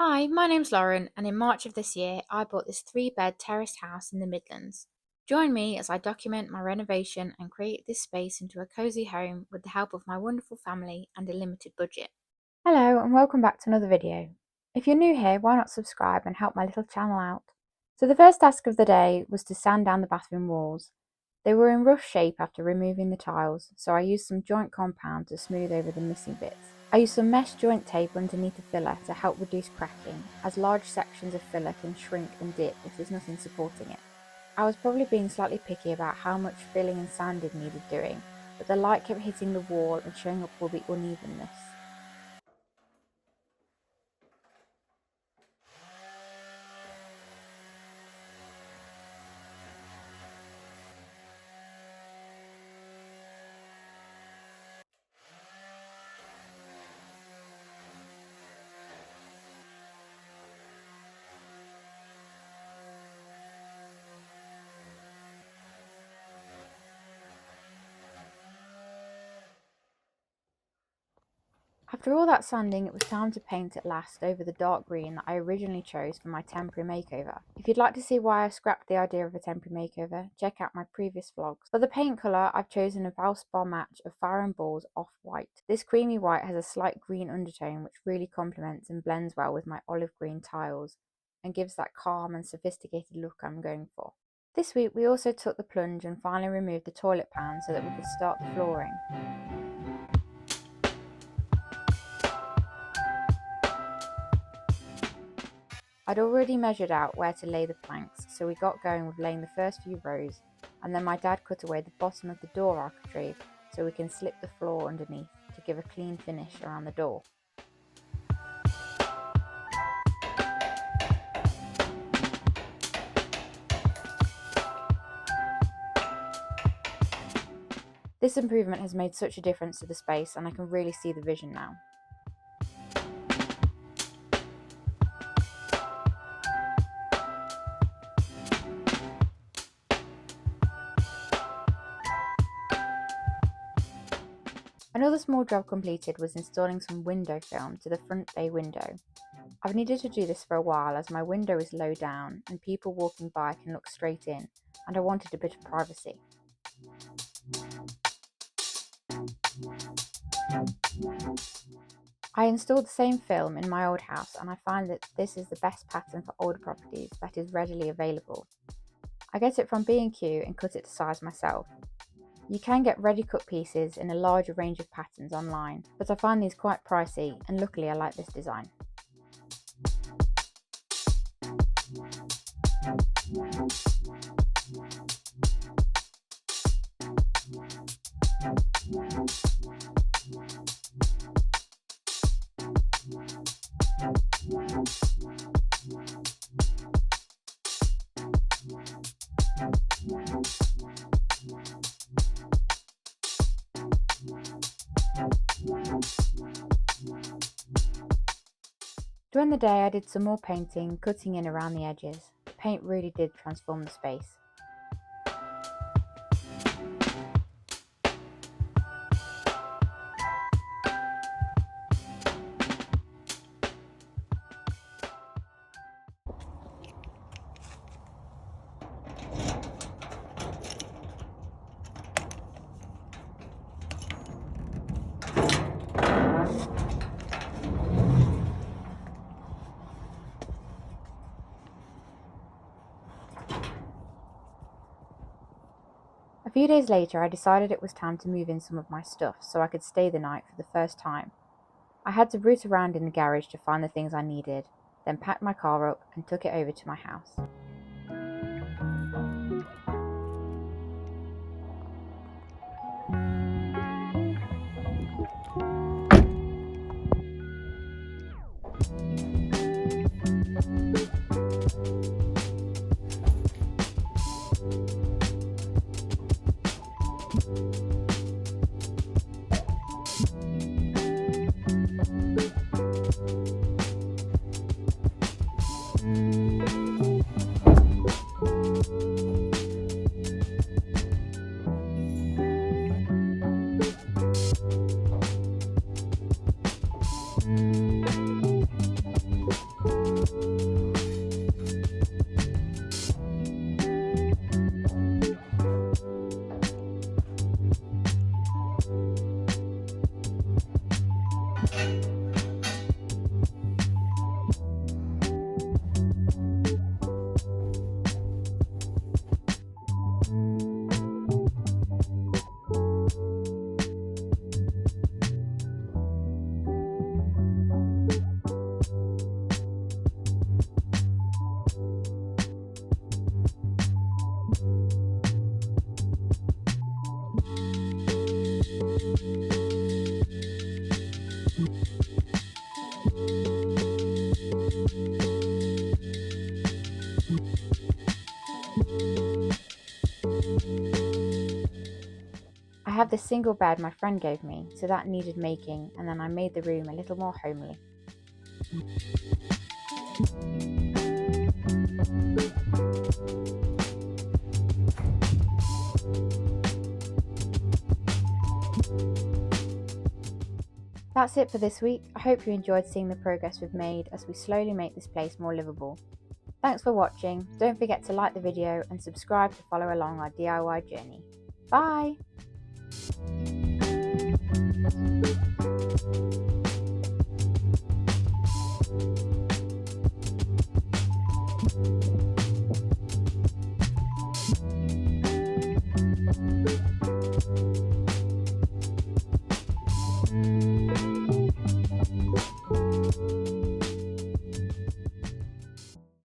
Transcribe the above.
Hi, my name's Lauren, and in March of this year, I bought this 3-bed terraced house in the Midlands. Join me as I document my renovation and create this space into a cosy home with the help of my wonderful family and a limited budget. Hello, and welcome back to another video. If you're new here, why not subscribe and help my little channel out? So the first task of the day was to sand down the bathroom walls. They were in rough shape after removing the tiles, so I used some joint compound to smooth over the missing bits. I used some mesh joint tape underneath the filler to help reduce cracking, as large sections of filler can shrink and dip if there's nothing supporting it. I was probably being slightly picky about how much filling and sanding needed doing, but the light kept hitting the wall and showing up all the unevenness. After all that sanding, it was time to paint at last over the dark green that I originally chose for my temporary makeover. If you'd like to see why I scrapped the idea of a temporary makeover, check out my previous vlogs. For the paint colour, I've chosen a Valspar match of Fire & Ball's Off-White. This creamy white has a slight green undertone which really complements and blends well with my olive green tiles and gives that calm and sophisticated look I'm going for. This week we also took the plunge and finally removed the toilet pan so that we could start the flooring. I'd already measured out where to lay the planks, so we got going with laying the first few rows, and then my dad cut away the bottom of the door architrave so we can slip the floor underneath to give a clean finish around the door. This improvement has made such a difference to the space, and I can really see the vision now. Another small job completed was installing some window film to the front bay window. I've needed to do this for a while as my window is low down and people walking by can look straight in, and I wanted a bit of privacy. I installed the same film in my old house, and I find that this is the best pattern for older properties that is readily available. I get it from B&Q and cut it to size myself. You can get ready cut pieces in a larger range of patterns online, but I find these quite pricey, and luckily I like this design. During the day I did some more painting, cutting in around the edges. The paint really did transform the space. A few days later I decided it was time to move in some of my stuff so I could stay the night for the first time. I had to root around in the garage to find the things I needed, then packed my car up and took it over to my house. have this single bed my friend gave me, so that needed making, and then I made the room a little more homely. That's it for this week. I hope you enjoyed seeing the progress we've made as we slowly make this place more livable. Thanks for watching. Don't forget to like the video and subscribe to follow along our DIY journey. Bye!